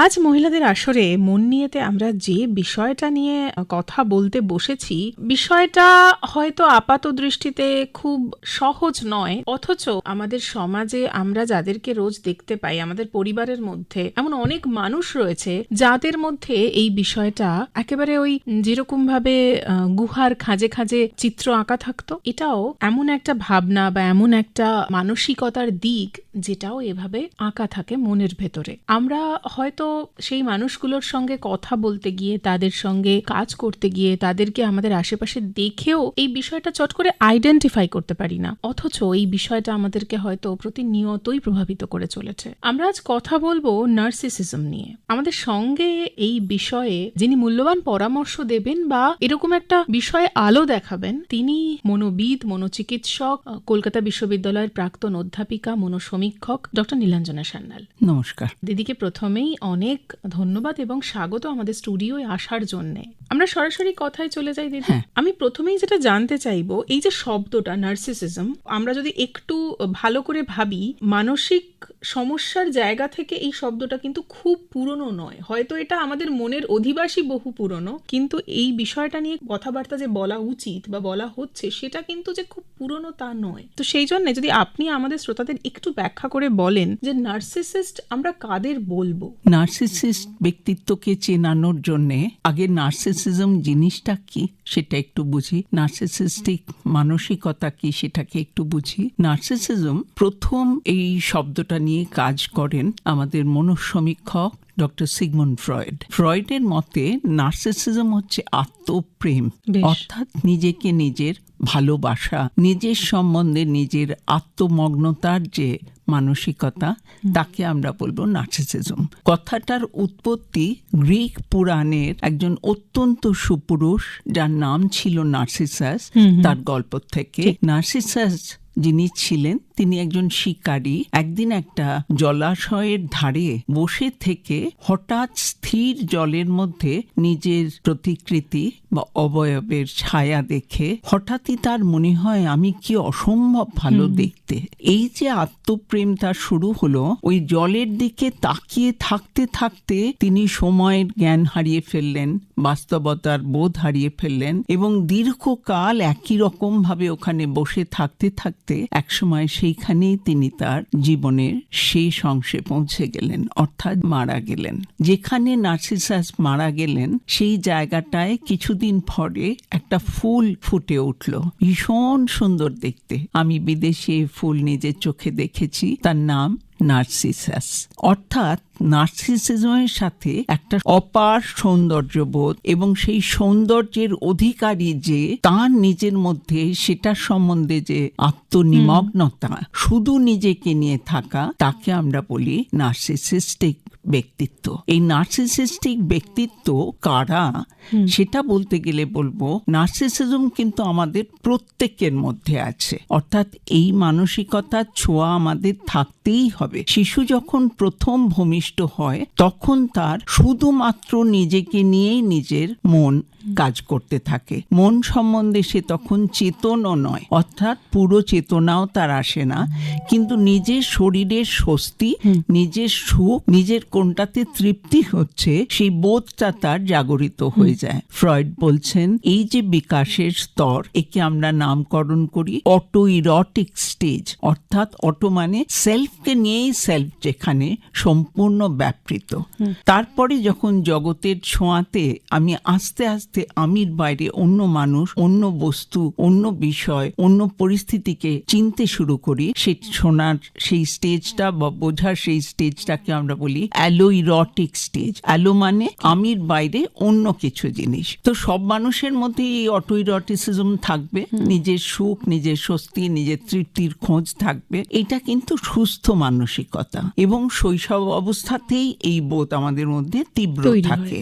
আজ মহিলাদের আসরে মন নিয়েতে আমরা যে বিষয়টা নিয়ে কথা বলতে বসেছি, বিষয়টা হয়তো আপাত দৃষ্টিতে খুব সহজ নয়, অথচ আমাদের সমাজে আমরা যাদেরকে রোজ দেখতে পাই, আমাদের পরিবারের মধ্যে এমন অনেক মানুষ রয়েছে যাদের মধ্যে এই বিষয়টা একেবারে ওই যেরকম ভাবে গুহার খাঁজে খাঁজে চিত্র আঁকা থাকতো, এটাও এমন একটা ভাবনা বা এমন একটা মানসিকতার দিক যেটাও এভাবে আঁকা থাকে মনের ভেতরে। আমরা হয়তো সেই মানুষগুলোর সঙ্গে কথা বলতে গিয়ে, তাদের সঙ্গে কাজ করতে গিয়ে, তাদেরকে আমাদের আশেপাশে দেখেও এই বিষয়টা চট করে আইডেন্টিফাই করতে পারি না, অথচ এই বিষয়টা আমাদেরকে হয়তো প্রতিনিয়তই প্রভাবিত করে চলেছে। আমরা আজ কথা বলবো নার্সিসিজম নিয়ে। আমাদের সঙ্গে এই বিষয়ে যিনি মূল্যবান পরামর্শ দেবেন বা এরকম একটা বিষয়ে আলো দেখাবেন, তিনি মনোবিদ, মনোচিকিৎসক, কলকাতা বিশ্ববিদ্যালয়ের প্রাক্তন অধ্যাপিকা, মনোসমীক্ষক ডক্টর নীলাঞ্জনা সান্যাল। নমস্কার দিদিকে প্রথমেই অনেক ধন্যবাদ এবং স্বাগত আমাদের স্টুডিওয় আসার জন্য। আমরা সরাসরি কথায় চলে যাই দিদি। আমি প্রথমেই যেটা জানতে চাইবো, এই যে শব্দটা নার্সিসিজম, আমরা যদি একটু ভালো করে ভাবি, মানসিক সমস্যার জায়গা থেকে এই শব্দটা কিন্তু খুব পুরনো নয়, হয়তো এটা আমাদের মনের অধিবাসী বহু পুরনো, কিন্তু এই বিষয়টা নিয়ে কথাবার্তা যে বলা উচিত বা বলা হচ্ছে সেটা কিন্তু যে খুব পুরনো তা নয়। তো সেই জন্য যদি আপনি আমাদের শ্রোতাদের একটু ব্যাখ্যা করে বলেন যে নার্সিসিস্ট আমরা কাদের বলবো। নার্সিসিস্ট ব্যক্তিত্বকে চেনানোর জন্যে আগে নার্সিসিজম জিনিসটা কি সেটা একটু বুঝি, নার্সিসিস্টিক মানসিকতা কি সেটাকে একটু বুঝি। নার্সিসিজম প্রথম এই শব্দটা নিয়ে কাজ করেন আমাদের মনঃসমীক্ষক ডক্টর সিগমুন্ড ফ্রয়েড। ফ্রয়েডের মতে নার্সিসিজম হচ্ছে আত্মপ্রেম, অর্থাৎ নিজেকে নিজের ভালোবাসা, নিজের সম্বন্ধে নিজের আত্মমগ্নতার যে মানসিকতা, তাকে আমরা বলবো নার্সিসিজম। কথাটার উৎপত্তি গ্রিক পুরাণের একজন অত্যন্ত সুপুরুষ যার নাম ছিল নার্সিসাস, তার গল্প থেকে। নার্সিসাস যিনি ছিলেন তিনি একজন শিকারী। একদিন একটা জলাশয়ের ধারে বসে থেকে হঠাৎ স্থির জলের মধ্যে নিজের প্রতিকৃতি বা অবয়বের ছায়া দেখে হঠাৎই তার মনে হয় আমি কি অসম্ভব ভালো দেখতে। এই যে আত্মপ্রেম তার শুরু হলো, ওই জলের দিকে তাকিয়ে থাকতে থাকতে তিনি সময়ের জ্ঞান হারিয়ে ফেললেন, বাস্তবতার বোধ হারিয়ে ফেললেন এবং দীর্ঘকাল একই রকম ভাবে ওখানে বসে থাকতে থাকতে একসময় সেইখানেই তিনি তার জীবনের শেষ অংশে পৌঁছে গেলেন, অর্থাৎ মারা গেলেন। যেখানে নার্সিসাস মারা গেলেন সেই জায়গাটায় কিছুদিন পরে একটা ফুল ফুটে উঠল, ভীষণ সুন্দর দেখতে। আমি বিদেশে ফুল নিজের চোখে দেখেছি, তার নাম নার্সিসাস। অর্থাৎ নার্সিসিজমের সাথে একটা অপার সৌন্দর্যবোধ এবং সেই সৌন্দর্যের অধিকারী যে তার নিজের মধ্যে সেটার সম্বন্ধে যে আত্মনিমগ্নতা, শুধু নিজেকে নিয়ে থাকা, তাকে আমরা বলি নার্সিসিস্টিক ব্যক্তিত্ব। এই নার্সিসিস্টিক ব্যক্তিত্ব কারা সেটা বলতে গেলে বলবো নার্সিসিজম কিন্তু আমাদের প্রত্যেকের মধ্যে আছে, অর্থাৎ এই মানসিকতার ছোঁয়া আমাদের থাকতেই হবে। শিশু যখন প্রথম ভূমিষ্ঠ হয় তখন তার শুধুমাত্র নিজেকে নিয়েই নিজের মন কাজ করতে থাকে। মন সম্বন্ধে সে তখন চেতনও নয়, অর্থাৎ পুরো চেতনাও তার আসে না, কিন্তু নিজের শরীরের স্বস্তি, নিজের সুখ, নিজের কোনটাতে তৃপ্তি হচ্ছে সেই বোধটা তার জাগরিত হয়ে যায়। ফ্রয়েড বলছেন এই যে বিকাশের স্তর, একে আমরা নামকরণ করি অটো ইরোটিক স্টেজ, অর্থাৎ অটো মানে সেলফকে নিয়েই সেলফ যেখানে সম্পূর্ণ ব্যাপৃত। তারপরে যখন জগতের ছোঁয়াতে আমি আস্তে আস্তে আমির বাইরে অন্য মানুষ, অন্য বস্তু, অন্য বিষয়, অন্য পরিস্থিতিকে চিনতে শুরু করি, সেই শোনার সেই স্টেজটা বা বোঝার সেই স্টেজটাকে আমরা বলি অ্যালোইরটিক স্টেজ। অ্যালো মানে আমির বাইরে অন্য কিছু জিনিস। তো সব মানুষের মধ্যে এই অটোইরটিসিজম থাকবে, নিজের সুখ, নিজের স্বস্তি, নিজের তৃপ্তির খোঁজ থাকবে। এটা কিন্তু সুস্থ মানসিকতা এবং শৈশব অবস্থাতেই এই বোধ আমাদের মধ্যে তীব্র থাকে।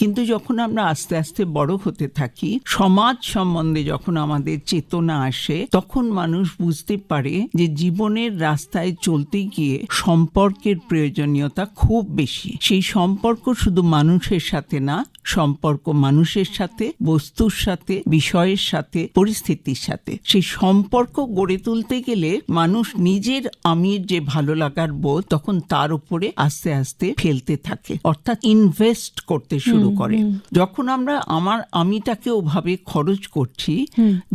কিন্তু যখন আমরা আস্তে আস্তে বড় হতে থাকি, সমাজ সম্বন্ধে যখন আমাদের চেতনা আসে, তখন মানুষ বুঝতে পারে যে জীবনের রাস্তায় চলতে গিয়ে সম্পর্কের প্রয়োজনীয়তা খুব বেশি। সেই সম্পর্ক শুধু মানুষের সাথে না, সম্পর্ক মানুষের সাথে, বস্তুর সাথে, বিষয়ের সাথে, পরিস্থিতির সাথে। সেই সম্পর্ক গড়ে তুলতে গেলে মানুষ নিজের আমির যে ভালো লাগার বোধ তখন তার উপরে আস্তে আস্তে ফেলতে থাকে, অর্থাৎ ইনভেস্ট করতে শুরু করে। যখন আমরা আমার আমিটাকে ওভাবে খরচ করছি,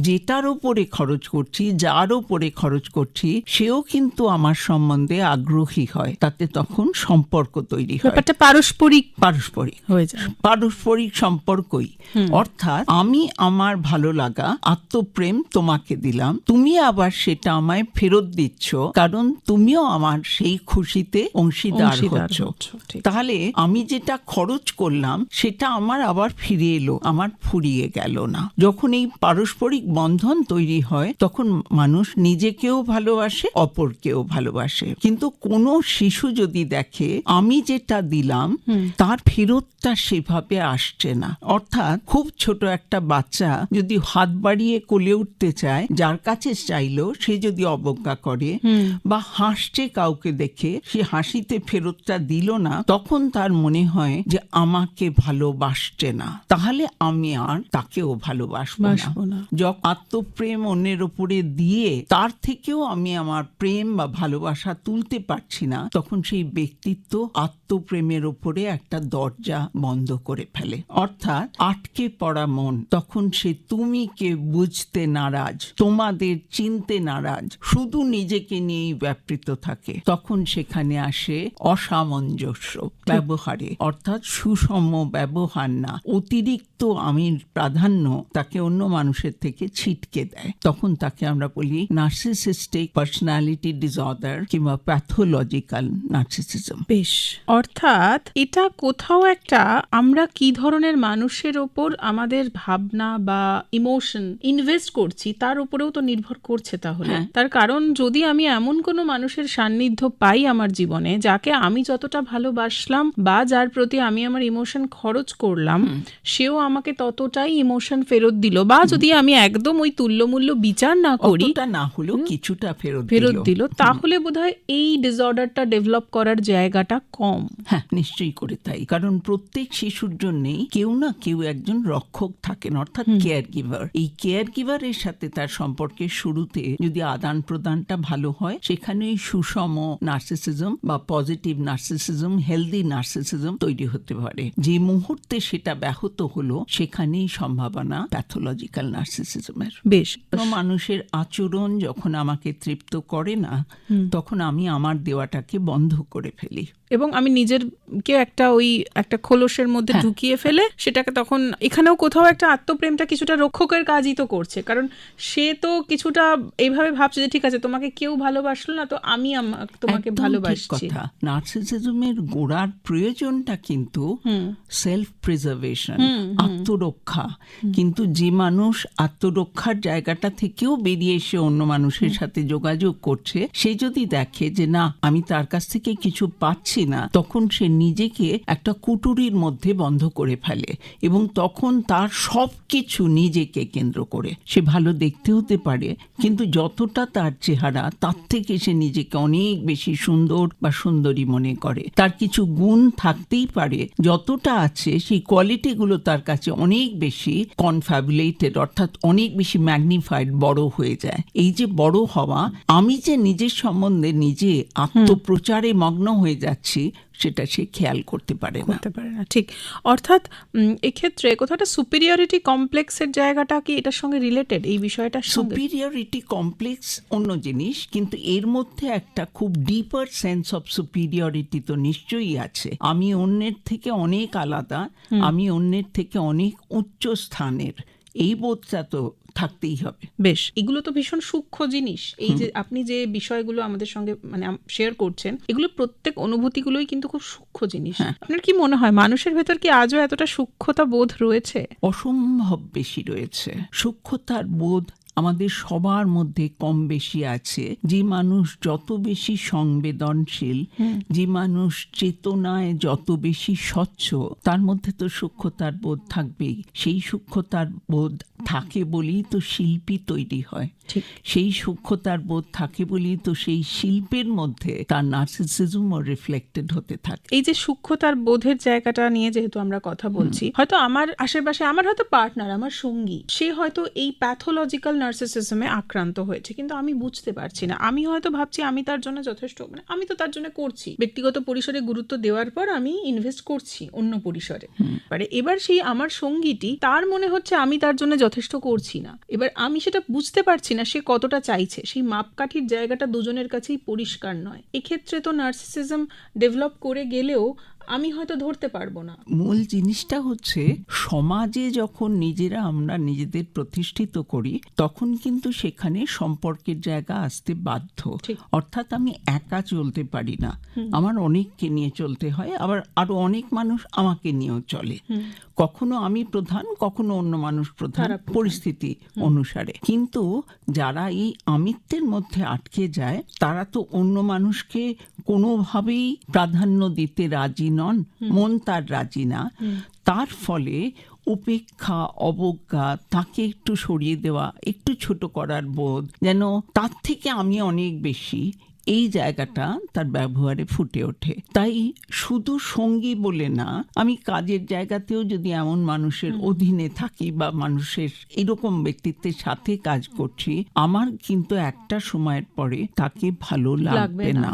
যেটার উপরে খরচ করছি, যার উপরে খরচ করছি, সেও কিন্তু আমার সম্বন্ধে আগ্রহী হয়, তাতে তখন সম্পর্ক তৈরি হয়। ব্যাপারটা পারস্পরিক হয়ে যায়, পারস্পরিক সম্পর্কই। অর্থাৎ আমি আমার ভালো লাগা, আত্মপ্রেম তোমাকে দিলাম, তুমি আবার সেটা আমায় ফেরত দিচ্ছ, কারণ তুমিও আমার সেই খুশিতে অংশীদার হচ্ছ। তাহলে আমি যেটা খরচ করলাম সেটা আমার আবার ফিরে এলো, আমার ফুরিয়ে গেল না। যখন এই পারস্পরিক বন্ধন তৈরি হয় তখন মানুষ নিজেকেও ভালোবাসে, অপরকেও ভালোবাসে। কিন্তু কোনো শিশু যদি দেখে আমি যেটা দিলাম তার ফেরতটা সেভাবে আসছে না, অর্থাৎ খুব ছোট একটা বাচ্চা যদি হাত বাড়িয়ে কোলে উঠতে চায়, যার কাছে চাইলো সে যদি অবজ্ঞা করে বা হাসছে কাউকে দেখে, সে হাসিতে ফেরতটা দিল না, তখন তার মনে হয় যে আমাকে ভালোবাসছে না, তাহলে আমি আর তাকেও ভালোবাসবো না। যখন আত্মপ্রেম অন্যের উপরে দিয়ে তার থেকেও আমি আমার প্রেম বা ভালোবাসা তুলতে পারছি না, তখন সেই ব্যক্তিত্ব আত্মপ্রেমের উপরে একটা দরজা বন্ধ করে ফেলে। অর্থাৎ আটকে পড়া মন তখন সে তুমি কে বুঝতে নারাজ, তোমাদের চিনতে নারাজ, শুধু নিজেকে নিয়েই ব্যাপৃত থাকে। তখন সেখানে আসে অসামঞ্জস্য ব্যবহারে, অর্থাৎ সুষম ব্যবহার না, অতিরিক্ত আমির প্রাধান্য তাকে অন্য মানুষের থেকে ছিটকে দেয়। তখন তাকে আমরা বলি নার্সিসিস্টিক পার্সোনালিটি ডিসঅর্ডার কিংবা প্যাথোলজিক্যাল নার্সিসিজম। বেশ, অর্থাৎ এটা কোথাও একটা আমরা কি ধরনের মানুষের ওপর আমাদের ভাবনা বা ইমোশন ইনভেস্ট করছি তার উপরেও তো নির্ভর করছে। তাহলে তার কারণ যদি আমি এমন কোনো মানুষের সান্নিধ্য পাই আমার জীবনে যাকে আমি যতটা ভালোবাসলাম বা যার প্রতি আমি আমার ইমোশন খরচ করলাম, সেও আমাকে ততটাই ইমোশন ফেরত দিল, বা যদি আমি একদম ওই তুল্যমূল্য বিচার না করি, না হলেও কিছুটা ফেরত দিল, তাহলে বোধহয় এই ডিসঅর্ডারটা ডেভেলপ করার জায়গাটা কম। হ্যাঁ, নিশ্চয়ই করে তাই। কারণ প্রত্যেক শিশুর জন্যই কেউ না কেউ একজন রক্ষক থাকেন, অর্থাৎ কেয়ার গিভার। এই কেয়ার গিভারের সাথে তার সম্পর্কের শুরুতে যদি আদান প্রদানটা ভালো হয়, সেখানেই সুষম নার্সিসিজম বা পজিটিভ নার্সিসিজম, হেলদি নার্সিসিজম তৈরি হতে পারে। যে মুহূর্তে সেটা ব্যাহত হলো, সেখানেই সম্ভাবনা প্যাথোলজিক্যাল নার্সিসিজমের। বেশ, মানুষের আচরণ যখন আমাকে তৃপ্ত করে না, তখন আমি আমার দেওয়াটাকে বন্ধ করে ফেলি এবং আমি নিজেরকে একটা খোলসের মধ্যে ঢুকিয়ে ফেলে সেটাকে, তখন এখানেও কোথাও একটা আত্মপ্রেমটা কিছুটা রক্ষকের কাজই তো করছে, কারণ সে তো কিছুটা এইভাবে ভাবছে যে ঠিক আছে তোমাকে কেউ ভালোবাসলো না, তো আমি তোমাকে ভালোবাসছি। নার্সিসিজমের গোড়ার প্রয়োজনটা কিন্তু সেলফ প্রিজার্ভেশন, আত্মরক্ষা। কিন্তু যে মানুষ আত্মরক্ষার জায়গাটা থেকেও বেরিয়ে এসে অন্য মানুষের সাথে যোগাযোগ করছে, সে যদি দেখে যে না আমি তার কাছ থেকে কিছু পাচ্ছি না, তখন সে নিজেকে একটা কুটুরির মধ্যে বন্ধ করে ফেলে এবং তখন তার সবকিছু নিজেকে কেন্দ্র করে। সে ভালো দেখতে হতে পারে, কিন্তু যতটা তার চেহারা তার থেকে সে নিজেকে অনেক বেশি সুন্দর বা সুন্দরী মনে করে। তার কিছু গুণ থাকতেই পারে, যতটা আছে সেই কোয়ালিটিগুলো তার কাছে অনেক বেশি কনফ্যাবুলেটেড, অর্থাৎ অনেক বেশি ম্যাগনিফাইড, বড় হয়ে যায়। এই যে বড় হওয়া, আমি যে নিজের সম্বন্ধে নিজে আত্মপ্রচারে মগ্ন হয়ে যাচ্ছি, সেটা সে খেয়াল করতে পারে না। ঠিক, অর্থাৎ এক্ষেত্রে কোথাও একটা সুপিরিয়রিটি কমপ্লেক্সের জায়গাটা কি এটার সঙ্গে রিলেটেড? এই বিষয়টা সুপিরিয়রিটি কমপ্লেক্স অন্য জিনিস, কিন্তু এর মধ্যে একটা খুব ডিপার সেন্স অফ সুপিরিয়রিটি তো নিশ্চয়ই আছে। আমি অন্যের থেকে অনেক আলাদা, আমি অন্যের থেকে অনেক উচ্চ স্থানের, এই বোধটা তো থাকতেই হবে। বেশ, এগুলো তো ভীষণ সূক্ষ্ম জিনিস। এই যে আপনি যে বিষয়গুলো আমাদের সঙ্গে শেয়ার করছেন, এগুলো প্রত্যেক অনুভূতিগুলোই কিন্তু খুব সূক্ষ্ম জিনিস। আপনার কি মনে হয় মানুষের ভেতর কি আজও এতটা সূক্ষ্মতা বোধ রয়েছে? অসম্ভব বেশি রয়েছে। সূক্ষ্মতার বোধ আমাদের সবার মধ্যে কম বেশি আছে। যে মানুষ যত বেশি সংবেদনশীল, যে মানুষ চেতনায় যত বেশি স্বচ্ছ, তার মধ্যে তো সূক্ষ্মতার বোধ থাকবেই। সেই সূক্ষ্মতার বোধ থাকে বলেই তো শিল্পী তৈরি হয়। ঠিক। সেই সূক্ষ্মতার বোধ থাকে বলেই তো সেই শিল্পের মধ্যে তার নার্সিসিজমও রিফ্লেক্টেড হতে থাকে। এই যে সূক্ষ্মতার বোধের জায়গাটা নিয়ে যেহেতু আমরা কথা বলছি, হয়তো আমার আশেপাশে আমার হয়তো পার্টনার, আমার সঙ্গী, সে হয়তো এই প্যাথোলজিক্যাল নার্সিসিজমে আক্রান্ত হয়েছে, কিন্তু আমি বুঝতে পারছি না। আমি হয়তো ভাবছি আমি তার জন্য যথেষ্ট, মানে আমি তো তার জন্য করছি, ব্যক্তিগত পরিসরে গুরুত্ব দেওয়ার পর আমি ইনভেস্ট করছি অন্য পরিসরে। এবার সেই আমার সঙ্গীটি, তার মনে হচ্ছে আমি তার জন্য যথেষ্ট করছি না। এবার আমি সেটা বুঝতে পারছি না সে কতটা চাইছে। সেই মাপকাঠির জায়গাটা দুজনের কাছেই পরিষ্কার নয়। এক্ষেত্রে তো নার্সিসিজম ডেভেলপ করে গেলেও আমি হয়তো ধরতে পারবো না। মূল জিনিসটা হচ্ছে সমাজে যখন নিজেরা আমরা নিজেদের প্রতিষ্ঠিত করি, তখন কিন্তু সেখানে সম্পর্কের জায়গা আসতে বাধ্য। অর্থাৎ আমি একা চলতে পারি না, আমার অনেককে নিয়ে চলতে হয়, আবার আরো অনেক মানুষ আমাকে নিয়েও চলে। কখনো আমি প্রধান, কখনো অন্য মানুষ প্রধান, পরিস্থিতি অনুসারে। কিন্তু যারা এই আমিত্বের মধ্যে আটকে যায়, তারা তো অন্য মানুষকে কোনোভাবেই প্রাধান্য দিতে রাজি নন, মন তার রাজি না। তার ফলে উপেক্ষা, অবজ্ঞা, তাকে একটু সরিয়ে দেওয়া, একটু ছোট করার বোধ, যেন তার থেকে আমি অনেক বেশি, এই জায়গাটা তার ব্যবহারে ফুটে ওঠে। তাই শুধু সঙ্গী বলে না, আমি কাজের জায়গাতেও যদি এমন মানুষের অধীনে থাকি বা মানুষের এরকম ব্যক্তিত্বের সাথে কাজ করছি, আমার কিন্তু একটা সময়ের পরে তাকে ভালো লাগবে না,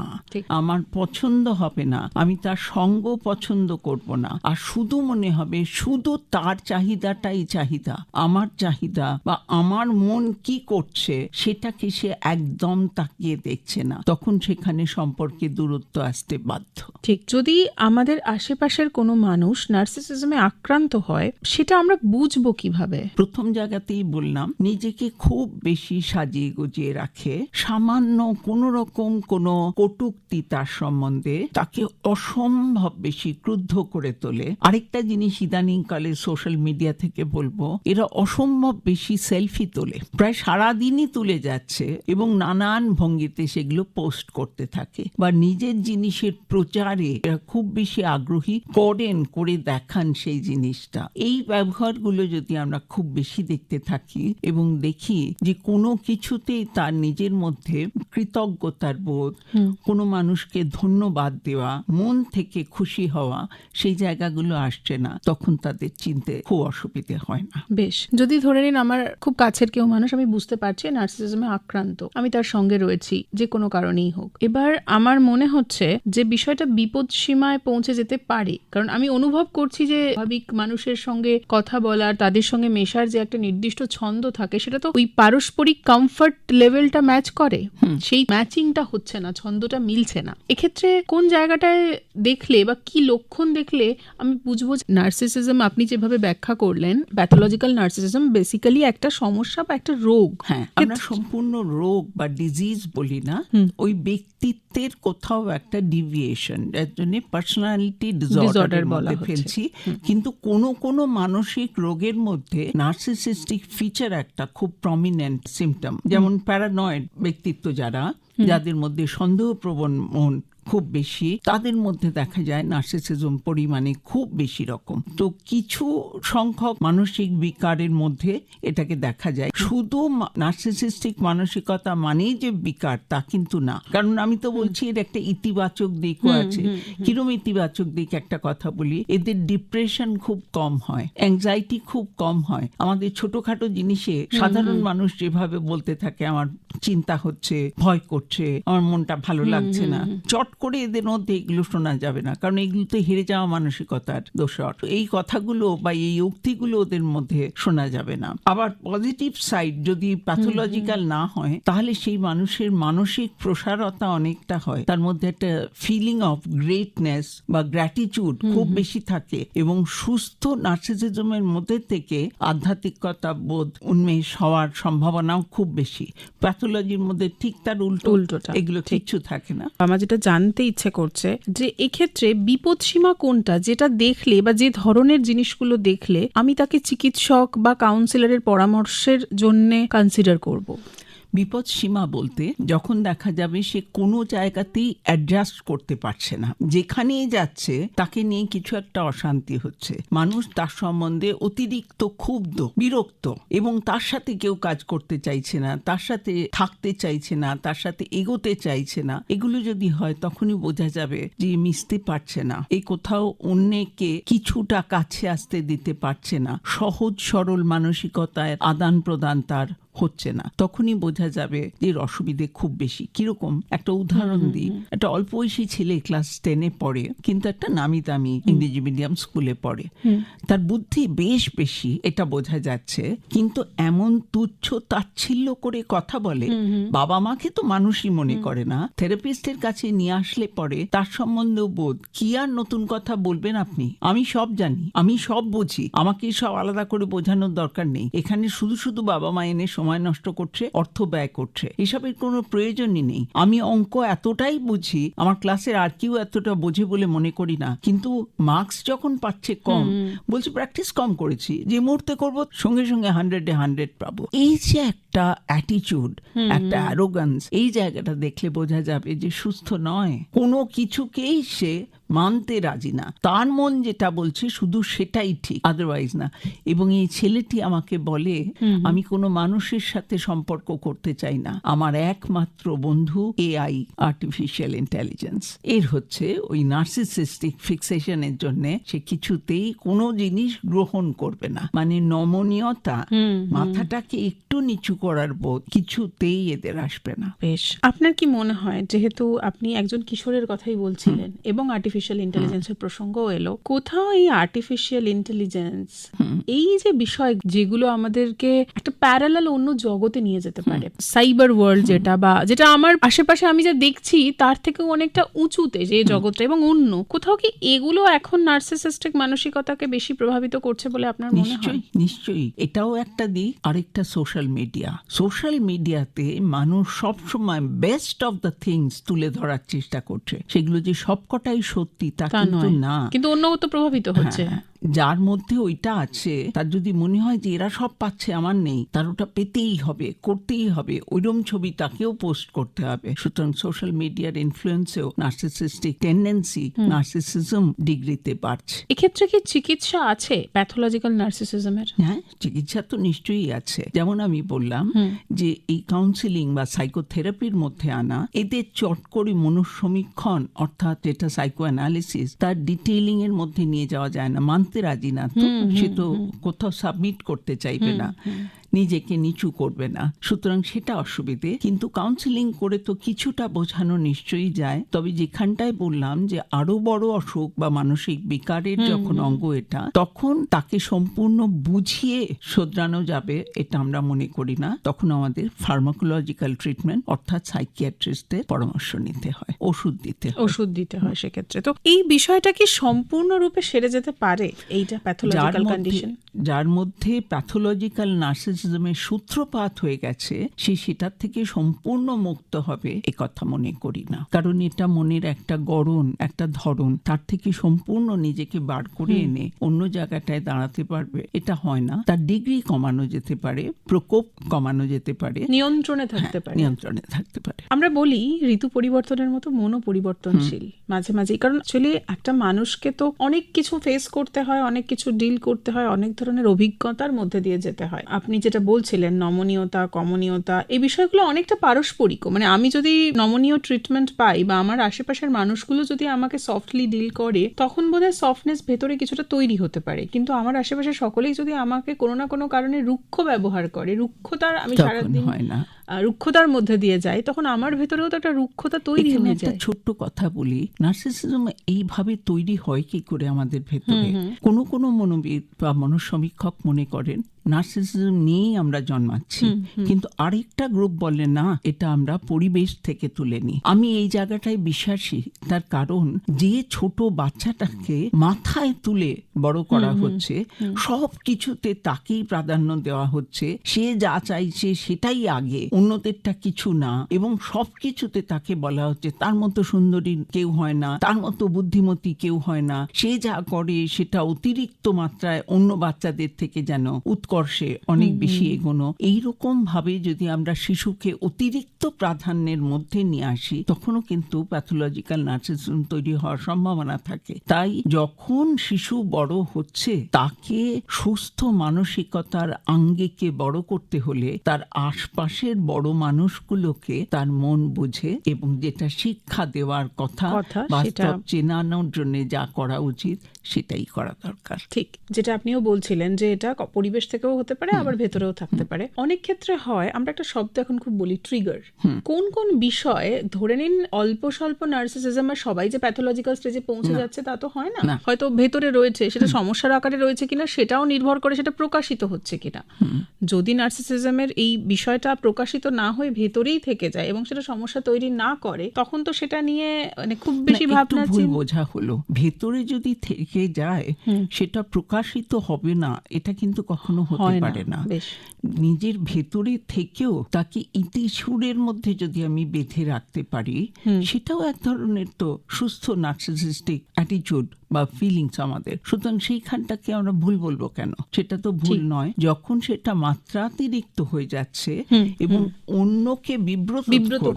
আমার পছন্দ হবে না, আমি তার সঙ্গ পছন্দ করব না। আর শুধু মনে হবে শুধু তার চাহিদাটাই চাহিদা, আমার চাহিদা বা আমার মন কি করছে সেটাকে সে একদম তাকিয়ে দেখছে না। তখন সেখানে সম্পর্কে দূরত্ব আসতে বাধ্য। ঠিক। যদি আমাদের আশেপাশের কোনো মানুষ নার্সিসিজমে আক্রান্ত হয়, সেটা আমরা বুঝবো কিভাবে? প্রথম জায়গাতেই বললাম, নিজেকে খুব বেশি সাজিয়ে গুজিয়ে রাখে, সামান্য কোনো রকম কোনো কটূক্তি তার সম্বন্ধে তাকে অসম্ভব বেশি ক্রুদ্ধ করে তোলে। আরেকটা জিনিস ইদানিং কালে সোশ্যাল মিডিয়া থেকে বলবো, এরা অসম্ভব বেশি সেলফি তোলে, প্রায় সারাদিনই তুলে যাচ্ছে এবং নানান ভঙ্গিতে সেগুলো পোস্ট করতে থাকে, বা নিজের জিনিসের প্রচারে এরা খুব বেশি আগ্রহী, করে দেখান সেই জিনিসটা। এই ব্যবহারগুলো যদি আমরা খুব বেশি দেখতে থাকি এবং দেখি যে কোনো কিছুতেই তার নিজের মধ্যে কৃতজ্ঞতার বোধ, কোনো মানুষকে ধন্যবাদ দেওয়া, মন থেকে খুশি হওয়া, সেই জায়গাগুলো আসছে না, তখন তাদের চিনতে খুব অসুবিধে হয় না। বেশ, যদি ধরে নিন আমার খুব কাছের কেউ মানুষ, আমি বুঝতে পারছি নার্সিসিজমে আক্রান্ত, আমি তার সঙ্গে রয়েছি যে কোনো কারণেই হোক। এবার আমার মনে হচ্ছে যে বিষয়টা বিপদ সীমায় পৌঁছে যেতে পারে, কারণ আমি অনুভব করছি যে স্বাভাবিক মানুষের সঙ্গে কথা বলার, তাদের সঙ্গে মেশার যে একটা নির্দিষ্ট ছন্দ থাকে, সেটা তো ওই পারস্পরিক কমফর্ট লেভেলটা ম্যাচ করে, সেই ম্যাচিংটা হচ্ছে না, ছন্দটা মিলছে না। এক্ষেত্রে কোন জায়গাটায় দেখলে বা কি লক্ষণ দেখলে আমি বুঝবো নার্সিসিজম, আপনি যেভাবে ব্যাখ্যা করলেন, প্যাথোলজিক্যাল নার্সিসিজম বেসিক্যালি একটা সমস্যা বা একটা রোগ। হ্যাঁ, আমরা সম্পূর্ণ রোগ বা ডিজিজ বলি না, ওই ব্যক্তিত্বের কোথাও একটা ডিভিয়েশন, যার জন্য পার্সোনালিটি ডিসঅর্ডার বলা ফেলছি। কিন্তু কোনো মানসিক রোগের মধ্যে নার্সিসিস্টিক ফিচার একটা খুব প্রমিনেন্ট সিম্পটম, যেমন প্যারানয়েড ব্যক্তিত্ব যাদের মধ্যে সন্দেহপ্রবণ মন খুব বেশি, তাদের মধ্যে দেখা যায় নার্সিসিজম পরিমাণে খুব বেশি রকম। তো কিছু সংখ্যক মানসিক বিকারের মধ্যে এটাকে দেখা যায়। শুধু নার্সিসিস্টিক মানসিকতা মানেই যে বিকার তা কিন্তু না, কারণ আমি তো বলছি এর একটা ইতিবাচক দিকও আছে। কিরম ইতিবাচক দিক? একটা কথা বলি, এদের ডিপ্রেশন খুব কম হয়, অ্যাংজাইটি খুব কম হয়। আমাদের ছোটখাটো জিনিসে সাধারণ মানুষ যেভাবে বলতে থাকে আমার চিন্তা হচ্ছে, ভয় করছে, আমার মনটা ভালো লাগছে না, চট করে এদের মধ্যে এগুলো শোনা যাবে না, কারণ এগুলো তো হেরে যাওয়া মানসিকতার দোষর। এই কথাগুলো বা এই উক্তিগুলো ওদের মধ্যে শোনা যাবে না। আবার পজিটিভ সাইড যদি প্যাথোলজিক্যাল না হয়, তাহলে সেই মানুষের মানসিক প্রসারতা অনেকটা হয়, তার মধ্যে একটা ফিলিং অফ গ্রেটনেস বা গ্র্যাটিটিউড খুব বেশি থাকে, এবং সুস্থ নার্সিসিজমের মধ্যে থেকে আধ্যাত্মিকতা বোধ উন্মেষ হওয়ার সম্ভাবনাও খুব বেশি। প্যাথোলজির মধ্যে ঠিক তার উল্টোটা, এগুলো কিচ্ছু থাকে না। আমার যেটা জানতে জানতে ইচ্ছে করছে যে এক্ষেত্রে বিপদসীমা কোনটা, যেটা দেখলে বা যে ধরনের জিনিসগুলো দেখলে আমি তাকে চিকিৎসক বা কাউন্সিলরের পরামর্শের জন্য কনসিডার করব? বিপদ সীমা বলতে যখন দেখা যাবে সে কোনো জায়গাতেই অ্যাডজাস্ট করতে পারছে না, যেখানেই যাচ্ছে তাকে নিয়ে কিছু একটা অশান্তি হচ্ছে, মানুষ তার সম্বন্ধে অতিরিক্ত ক্ষুব্ধ, বিরক্ত, এবং তার সাথে কেউ কাজ করতে চাইছে না, তার সাথে থাকতে চাইছে না, তার সাথে এগোতে চাইছে না, এগুলো যদি হয় তখনই বোঝা যাবে যে মিশতে পারছে না, এই কোথাও অন্যকে কিছুটা কাছে আসতে দিতে পারছে না, সহজ সরল মানসিকতার আদান প্রদান তার হচ্ছে না, তখনই বোঝা যাবে যে অসুবিধে খুব বেশি। কিরকম একটা উদাহরণ দিই, একটা অল্প বয়সী ছেলে ক্লাস 10-এ পড়ে, কিন্তু একটা নামি দামি ইংরেজি মিডিয়াম স্কুলে পড়ে, তার বুদ্ধি বেশ বেশি এটা বোঝা যাচ্ছে, কিন্তু এমন তুচ্ছ তাচ্ছিল্য করে কথা বলে, বাবা মাকে তো মানুষই মনে করে না, থেরাপিস্টের কাছে নিয়ে আসলে পরে তার সম্বন্ধে বোধ কি আর নতুন কথা বলবেন আপনি, আমি সব জানি, আমি সব বুঝি, আমাকে সব আলাদা করে বোঝানোর দরকার নেই, এখানে শুধু শুধু বাবা মা এনে সময় নষ্ট করছে, অর্থ ব্যয় করছে, এসবের কোনো প্রয়োজনই নেই, আমি অঙ্ক এতটাই বুঝি, আমার ক্লাসের আর কেউ এতটা বোঝে বলে মনে করি না, কিন্তু মার্কস যখন পাচ্ছে কম, বলছে প্র্যাকটিস কম করেছি, যে মুহূর্তে করবো সঙ্গে সঙ্গে 100-এ 100 পাবো। এই যে একটা অ্যাটিটিউড, একটা অ্যারোগান্স, এই জায়গাটা দেখলে বোঝা যাবে যে সুস্থ নয়, কোনো কিছুকেই সে মানতে রাজি না, তার মন যেটা বলছে শুধু সেটাই ঠিক, আদারওয়াইজ না। এবং এই ছেলেটি আমাকে বলে, আমি কোনো মানুষের সাথে সম্পর্ক করতে চাই না, আমার একমাত্র বন্ধু এআই, আর্টিফিশিয়াল ইন্টেলিজেন্স। এর হচ্ছে ওই নার্সিসিস্টিক ফিক্সেশনের জন্য সে কিছুতেই কোনো জিনিস গ্রহণ করবে না, মানে নমনীয়তা, মাথাটাকে একটু নিচু করার বোধ কিছুতেই এদের আসবে না। বেশ, আপনার কি মনে হয়, যেহেতু আপনি একজন কিশোরের কথাই বলছিলেন এবং আর্টিফিশিয়াল ইন্টেলিজেন্সের প্রসঙ্গও এলো, কোথাও এই আর্টিফিশিয়াল ইন্টেলিজেন্স এই যে বিষয় যেগুলো আমাদেরকে একটা প্যারালাল অন্য জগতে নিয়ে যেতে পারে, সাইবার ওয়ার্ল্ড যেটা আমার আশেপাশে আমি যা দেখছি তার থেকেও অনেকটা উঁচুতে যে জগৎটা, এবং অন্য কোথাও কি এগুলো এখন নার্সিসিস্টিক মানসিকতাকে বেশি প্রভাবিত করছে বলে আপনার মনে হয়? নিশ্চয়ই, এটাও একটা দিক। আরেকটা সোশ্যাল মিডিয়াতে মানুষ সবসময় বেস্ট অফ দ্য থিংস তুলে ধরার চেষ্টা করছে, সেগুলো যে সবকটাই সত্যি তা কিন্তু না, কিন্তু অন্যগত প্রভাবিত হচ্ছে। যার মধ্যে ওইটা আছে তার যদি মনে হয় যে এরা সব পাচ্ছে আমার নেই, তার ওটা পেতেই হবে, করতেই হবে, ওইরকম ছবি তাকেও পোস্ট করতে হবে। সুতরাং সোশ্যাল মিডিয়ার ইনফ্লুয়েন্সেও নার্সিসিস্টিক টেন্ডেন্সি, নার্সিসিজম ডিগ্রিতে বাড়ছে। এক্ষেত্রে কি চিকিৎসা আছে প্যাথোলজিক্যাল নার্সিসিজমের? হ্যাঁ, চিকিৎসা তো নিশ্চয়ই আছে। যেমন আমি বললাম যে এই কাউন্সিলিং বা সাইকোথেরাপির মধ্যে আনা, এদের চট করে মনঃসমীক্ষণ অর্থাৎ যেটা সাইকো অ্যানালিসিস, তার ডিটেইলিং এর মধ্যে নিয়ে যাওয়া যায় না, মানতে রাজি না, তো সে তো কোথাও সাবমিট করতে চাইবে না, নিজেকে নিচু করবে না, সুতরাং সেটা অসুবিধে। কিন্তু কাউন্সিলিং করে তো কিছুটা বোঝানো নিশ্চয়ই যায়, তবে যেখানটায় বললাম যে আরো বড় অসুখ বা মানসিক বিকারের যখন অঙ্গ এটা, তখন তাকে সম্পূর্ণ বুঝিয়ে শোধরানো যাবে এটা আমরা মনে করি না, তখন আমাদের ফার্মাকোলজিক্যাল ট্রিটমেন্ট অর্থাৎ সাইকিয়াট্রিস্টের পরামর্শ নিতে হয়, ওষুধ দিতে হয় সেক্ষেত্রে। তো এই বিষয়টা কি সম্পূর্ণরূপে সেরে যেতে পারে এইটা প্যাথোলজিক্যাল কন্ডিশন? যার মধ্যে প্যাথোলজিক্যাল নার্সিসিজমের সূত্রপাত হয়ে গেছে, সে সেটার থেকে সম্পূর্ণ মুক্ত হবে এ কথা মনে করি না, কারণ এটা মনের একটা গড়ন, একটা ধরন, তার থেকে সম্পূর্ণ নিজেকে বার করে এনে অন্য জায়গাটায় দাঁড়াতে পারবে এটা হয় না। তার ডিগ্রি কমানো যেতে পারে, প্রকোপ কমানো যেতে পারে, নিয়ন্ত্রণে থাকতে পারে। আমরা বলি ঋতু পরিবর্তনের মতো মনও পরিবর্তনশীল মাঝে মাঝে, কারণ অ্যাকচুয়ালি একটা মানুষকে তো অনেক কিছু ফেস করতে হয়, অনেক কিছু ডিল করতে হয়, অনেক ধরনের অভিজ্ঞতার মধ্যে দিয়ে যেতে হয়। আপনি যেটা বলছিলেন নমনীয়তা, কমনীয়তা, এই বিষয়গুলো অনেকটা পারস্পরিক, মানে আমি যদি নমনীয় ট্রিটমেন্ট পাই বা আমার আশেপাশের মানুষগুলো যদি আমাকে সফটলি ডিল করে, তখন বোধহয় সফটনেস ভেতরে কিছুটা তৈরি হতে পারে। কিন্তু আমার আশেপাশে সকলেই যদি আমাকে কোনো না কোনো কারণে রুক্ষ ব্যবহার করে, রুক্ষতার আমি সারাদিন রুক্ষতার মধ্যে দিয়ে যাই, তখন আমার ভেতরেও তো একটা রুক্ষতা তৈরি হয়ে যায়। একটা ছোট্ট কথা বলি, নার্সিসিজম এইভাবে তৈরি হয় কি করে আমাদের ভেতরে? কোনো মনোবিদ বা মনঃসমীক্ষক মনে করেন নার্সিসিজম নিয়েই আমরা জন্মাচ্ছি, কিন্তু আরেকটা গ্রুপ বলে না, এটা আমরা পরিবেশ থেকে তুলে নিই। আমি এই জায়গাটায় বিশ্বাসী, তার কারণ যে ছোট বাচ্চাটাকে মাথায় তুলে বড় করা হচ্ছে, সব কিছুতে তাকেই প্রাধান্য দেওয়া হচ্ছে, সে যা চাইছে সেটাই আগে, অন্যদেরটা কিছু না, এবং সবকিছুতে তাকে বলা হচ্ছে তার মতো সুন্দরী কেউ হয় না, তার মতো বুদ্ধিমতী কেউ হয় না, সে যা করে সেটা অতিরিক্ত মাত্রায় অন্য বাচ্চাদের থেকে যেন উৎকর্ষে অনেক বেশি এগোনো। এইরকম ভাবে যদি আমরা শিশুকে অতিরিক্ত প্রাধান্যের মধ্যে নিয়ে আসি, তখনও কিন্তু প্যাথোলজিক্যাল নার্সিসিজম তৈরি হওয়ার সম্ভাবনা থাকে। তাই যখন শিশু বড় হচ্ছে, তাকে সুস্থ মানসিকতার আঙ্গিকে বড় করতে হলে তার আশপাশের বড় মানুষগুলোকে তার মন বুঝে এবং যেটা শিক্ষা দেওয়ার কথা বাস্তব চেনানোর জন্য যা করা উচিত সেটাই করা দরকার। ঠিক, যেটা আপনিও বলছিলেন যে এটা পরিবেশ থেকেও হতে পারে, আবার ভেতরেও থাকতে পারে। অনেক ক্ষেত্রে হয়, আমরা একটা শব্দ এখন খুব বলি, ট্রিগার। কোন কোন বিষয়ে, ধরে নিন অল্প স্বল্প নার্সিসিজম, আর সবাই যে প্যাথোলজিক্যাল স্টেজে পৌঁছে যাচ্ছে তা তো হয় না, হয়তো ভেতরে রয়েছে, সেটা সমস্যার আকারে রয়েছে কিনা সেটাও নির্ভর করে সেটা প্রকাশিত হচ্ছে কিনা। যদি নার্সিসিজমের এই বিষয়টা প্রকাশিত না হয়ে ভেতরেই থেকে যায় এবং সেটা সমস্যা তৈরি না করে, তখন তো সেটা নিয়ে মানে খুব বেশি ভাবনা ভুল বোঝা হলো। ভেতরে যদি থেকে যায় সেটা প্রকাশিত হবে না, এটা কিন্তু কখনো হতে পারে না। নিজের ভেতরে থেকেও তাকে ইতিসুরের মধ্যে যদি আমি বেঁধে রাখতে পারি, সেটাও এক ধরনের তো সুস্থ নার্সিসিস্টিক অ্যাটিটিউড বা ফিলিংস আমাদের। সুতরাং সেইখানটাকে আমরা ভুল বলবো কেন? সেটা তো ভুল নয়। যখন সেটা মাত্রাতিরিক্ত হয়ে যাচ্ছে এবং অন্যকে বিব্রত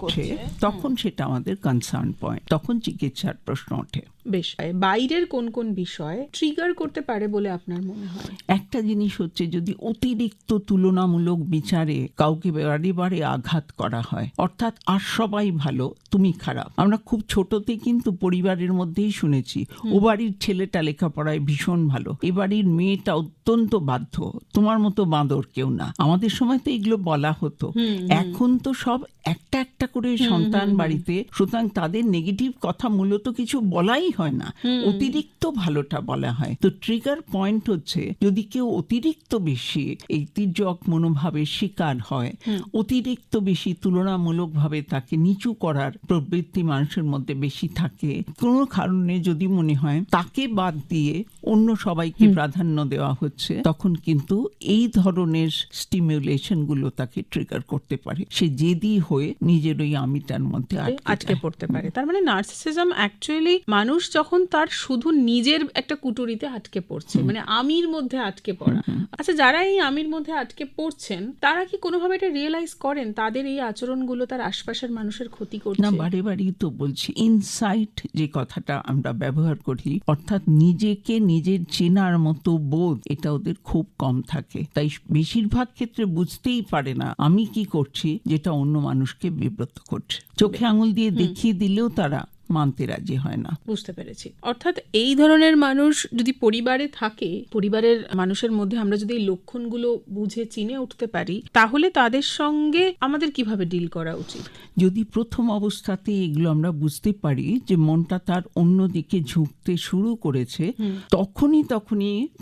করছে, তখন সেটা আমাদের কনসার্ন পয়েন্ট, তখন চিকিৎসার প্রশ্ন ওঠে। বেশ, বাইরের কোন কোন বিষয় ট্রিগার করতে পারে বলে আপনার মনে হয়? একটা জিনিস হচ্ছে, যদি অতিরিক্ত তুলনামূলক বিচারে কাউকে বারে বারে আঘাত করা হয়, অর্থাৎ আর সবাই ভালো, তুমি খারাপ। আমরা খুব ছোটতে কিন্তু পরিবারের মধ্যেই শুনেছি, ও বাড়ির ছেলেটা লেখাপড়ায় ভীষণ ভালো, এ বাড়ির মেয়েটা অত্যন্ত বাধ্য, তোমার মতো বাঁদর কেউ না। আমাদের সময় তো এগুলো বলা হতো। এখন তো সব একটা একটা করে সন্তান বাড়িতে, সুতরাং তাদের নেগেটিভ কথা মূলত কিছু বলাই হয় না, অতিরিক্ত ভালোটা বলা হয়। তো ট্রিগার পয়েন্ট হচ্ছে, যদি কেউ অতিরিক্ত বেশি এই তির্যক মনোভাবের শিকার হয়, অতিরিক্ত বেশি তুলনামূলকভাবে তাকে নিচু করার প্রবৃত্তি মানুষের মধ্যে বেশি থাকে, কোনো কারণে যদি মনে হয় তাকে বাদ দিয়ে অন্য সবাইকে প্রাধান্য দেওয়া হচ্ছে, তখন কিন্তু এই ধরনের স্টিমুলেশন গুলো তাকে ট্রিগার করতে পারে। সে জেদি হয়ে নিজের ওই আমিটার মধ্যে আটকে পড়তে পারে। তার মানে নার্সিসিজম অ্যাকচুয়ালি মানুষ যখন তার শুধু নিজের একটা কুটুরিতে আটকে পড়ছে, মানে আমির মধ্যে আটকে পড়া। আচ্ছা, যারা এই আমির মধ্যে আটকে পড়ছেন, তারা কি কোনোভাবে এটা রিয়েলাইজ করেন তাদের এই আচরণগুলো তার আশপাশের মানুষের ক্ষতি করছে? না, বারে বারেই তো বলছি, ইনসাইট যে কথাটা আমরা ব্যবহার করি, অর্থাৎ নিজেকে নিজের চেনার মতো বোধ, এটা ওদের খুব কম থাকে। তাই বেশিরভাগ ক্ষেত্রে বুঝতেই পারে না আমি কি করছি যেটা অন্য মানুষকে বিব্রত করছে। চোখে আঙুল দিয়ে দেখিয়ে দিলেও তারা মানতে রাজি হয় না। বুঝতে পেরেছি। অর্থাৎ এই ধরনের মানুষ যদি পরিবারে থাকে, পরিবারের মানুষের মধ্যে আমরা যদি এই লক্ষণগুলো বুঝে চিনে উঠতে পারি, তাহলে তাদের সঙ্গে আমাদের কিভাবে ডিল করা উচিত? যদি প্রথম অবস্থাতে এগুলো আমরা বুঝতে পারি যে মনটা তার অন্যদিকে ঝুঁকতে শুরু করেছে, তখনই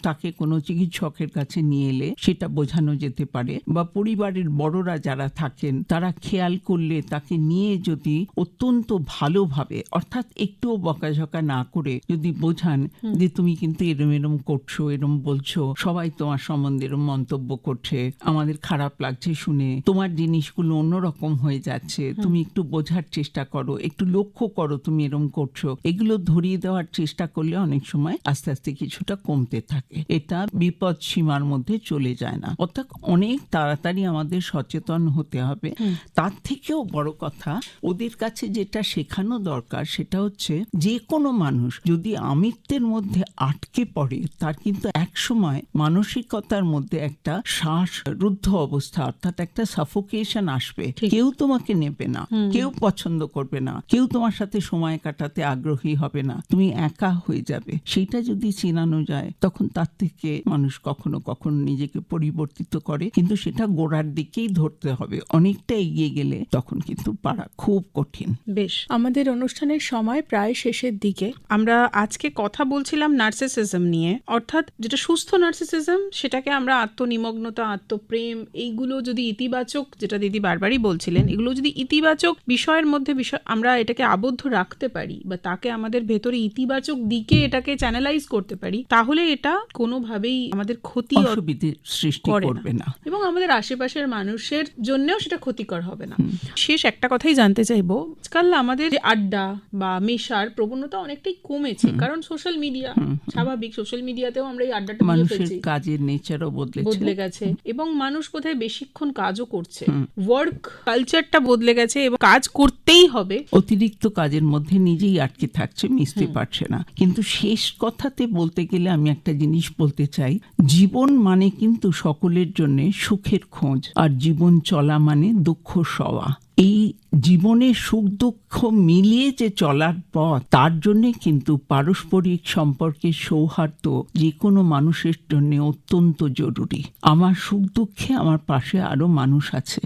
তাকে কোনো চিকিৎসকের কাছে নিয়ে এলে সেটা বোঝানো যেতে পারে, বা পরিবারের বড়রা যারা থাকেন তারা খেয়াল করলে তাকে নিয়ে যদি অত্যন্ত ভালোভাবে, অর্থাৎ একটুও বকাঝকা না করে যদি বোঝান যে তুমি কিন্তু এরম করছো, এরম বলছো, সবাই তোমার সম্বন্ধে এরম মন্তব্য করছে, আমাদের খারাপ লাগছে শুনে, তোমার জিনিসগুলো অন্যরকম হয়ে যাচ্ছে, তুমি একটু বোঝার চেষ্টা করো, একটু লক্ষ্য করো তুমি এরম করছো, এগুলো ধরিয়ে দেওয়ার চেষ্টা করলে অনেক সময় আস্তে আস্তে কিছুটা কমতে থাকে। এটা বিপদ সীমার মধ্যে চলে যায় না। অর্থাৎ অনেক তাড়াতাড়ি আমাদের সচেতন হতে হবে। তার থেকেও বড় কথা, ওদের কাছে যেটা শেখানো দরকার সেটা হচ্ছে, যে কোনো মানুষ যদি আমিত্বের মধ্যে আটকে পড়ে, তার কিন্তু একসময় মানসিকতার মধ্যে একটা শ্বাসরুদ্ধ অবস্থা, অর্থাৎ একটা সাফোকেশন আসবে। কেউ তোমাকে নেবে না, কেউ পছন্দ করবে না, কেউ তোমার সাথে সময় কাটাতে আগ্রহী হবে না, তুমি একা হয়ে যাবে। সেটা যদি চেনানো যায়, তখন তার থেকে মানুষ কখনো কখনো নিজেকে পরিবর্তিত করে, কিন্তু সেটা গোড়ার দিকেই ধরতে হবে। অনেকটা এগিয়ে গেলে তখন কিন্তু পারা খুব কঠিন। বেশ, আমাদের অনুষ্ঠানের অনুষ্ঠানের সময় প্রায় শেষের দিকে। আমরা আজকে কথা বলছিলাম নার্সিসিজম নিয়ে, অর্থাৎ যেটা সুস্থ নার্সিসিজম সেটাকে আমরা আত্মনিমগ্নতা, আত্মপ্রেম, এইগুলো যদি ইতিবাচক, যেটা দিদি বারবারই বলছিলেন, এগুলো যদি ইতিবাচক বিষয়ের মধ্যে আমরা এটাকে আবদ্ধ রাখতে পারি বা তাকে আমাদের ভেতরে ইতিবাচক দিকে এটাকে চ্যানেলাইজ করতে পারি, তাহলে এটা কোনোভাবেই আমাদের ক্ষতি অসুবিধে সৃষ্টি করবে না এবং আমাদের আশেপাশের মানুষের জন্যও সেটা ক্ষতিকর হবে না। শেষ একটা কথাই জানতে চাইবো, আজকাল আমাদের যে আড্ডা বা মেশার প্রবণতা অনেকটাই কমেছে, কারণ সোশ্যাল মিডিয়া, স্বাভাবিক সোশ্যাল মিডিয়াতেও আমরা এই আড্ডাটা নিয়ে মানুষের ফেলছি, কাজের নেচারও বদলে গেছে এবং মানুষ বোধহয় বেশিক্ষণ কাজও করছে, ওয়ার্ক কালচারটা বদলে গেছে এবং কাজ করতেই হবে, অতিরিক্ত কাজের মধ্যে নিজেই আটকে থাকছে, মিশতে পারছে না। কিন্তু শেষ কথাতে বলতে গেলে আমি একটা জিনিস বলতে চাই, জীবন মানে কিন্তু সকলের জন্য সুখের খোঁজ, আর জীবন চলা মানে দুঃখ সওয়া। এই জীবনের সুখ দুঃখ মিলিয়ে যে চলার পথ, তার জন্য কিন্তু পারস্পরিক সম্পর্কের সৌহার্দ্য যে কোনো মানুষের জন্য অত্যন্ত জরুরি। আমার সুখ দুঃখে আমার পাশে আরো মানুষ আছে,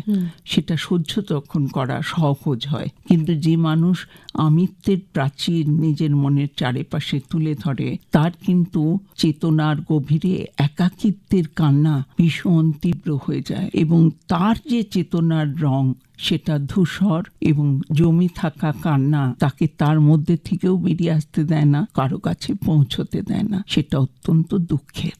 সেটা সহ্য তখন করা সহজ হয়। কিন্তু যে মানুষ আমিত্বের প্রাচীর নিজের মনের চারিপাশে তুলে ধরে, তার কিন্তু চেতনার গভীরে একাকিত্বের কান্না ভীষণ তীব্র হয়ে যায় এবং তার যে চেতনার রং সেটা ধূসর এবং জমি থাকা কান্না তাকে তার মধ্যে থেকেও বেরিয়ে আসতে দেয় না, কারো কাছে পৌঁছতে দেয় না। সেটা অত্যন্ত দুঃখের।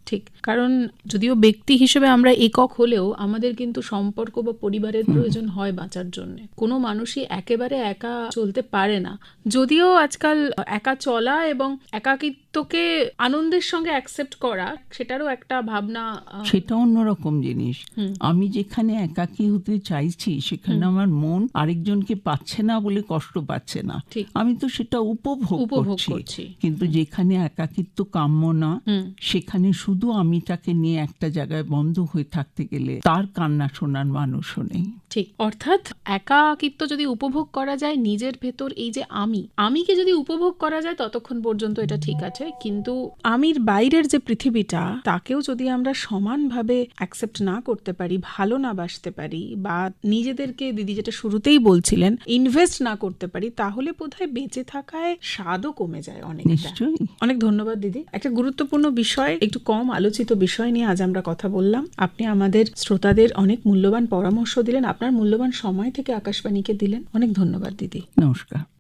ঠিক। কারণ যদিও ব্যক্তি হিসেবে আমরা একক হলেও আমাদের কিন্তু সম্পর্ক বা পরিবারের প্রয়োজন হয় বাঁচার জন্য। কোনো মানুষই একেবারে একা চলতে পারে না। যদিও আজকাল একা চলা এবং একাকিত্বকে আনন্দের সঙ্গে অ্যাকসেপ্ট করা, সেটারও একটা ভাবনা, সেটা অন্যরকম জিনিস। আমি যেখানে একাকী হতে চাইছি সেখানে আমার মন আরেকজনকে পাচ্ছে না বলে কষ্ট পাচ্ছে না, আমি তো সেটা উপভোগ করছি। কিন্তু যেখানে একাকিত্ব কাম্য না, সেখানে শুধু আমিটাকে নিয়ে একটা জায়গায় বন্ধ হয়ে থাকতে গেলে তার কান্না শোনার মানুষও নেই। ঠিক। অর্থাৎ একাকিত্ব যদি উপভোগ করা যায়, নিজের ভেতর এই যে আমিকে যদি উপভোগ করা যায়, ততক্ষণ পর্যন্ত এটা ঠিক আছে। কিন্তু আমির বাইরের যে পৃথিবীটা, তাকেও যদি আমরা সমানভাবে অ্যাকসেপ্ট না করতে পারি, ভালো না বাসতে পারি, বা নিজেদেরকে, দিদি যেটা শুরুতেই বলছিলেন, ইনভেস্ট না করতে পারি, তাহলে বোধহয় বেঁচে থাকায় স্বাদও কমে যায় অনেকটা। নিশ্চয়ই। অনেক ধন্যবাদ দিদি। একটা গুরুত্বপূর্ণ বিষয়, একটু কম আলোচিত বিষয় নিয়ে আজ আমরা কথা বললাম। আপনি আমাদের শ্রোতাদের অনেক মূল্যবান পরামর্শ দিলেন, আপনার মূল্যবান সময় থেকে আকাশবাণীকে দিলেন। অনেক ধন্যবাদ দিদি। নমস্কার।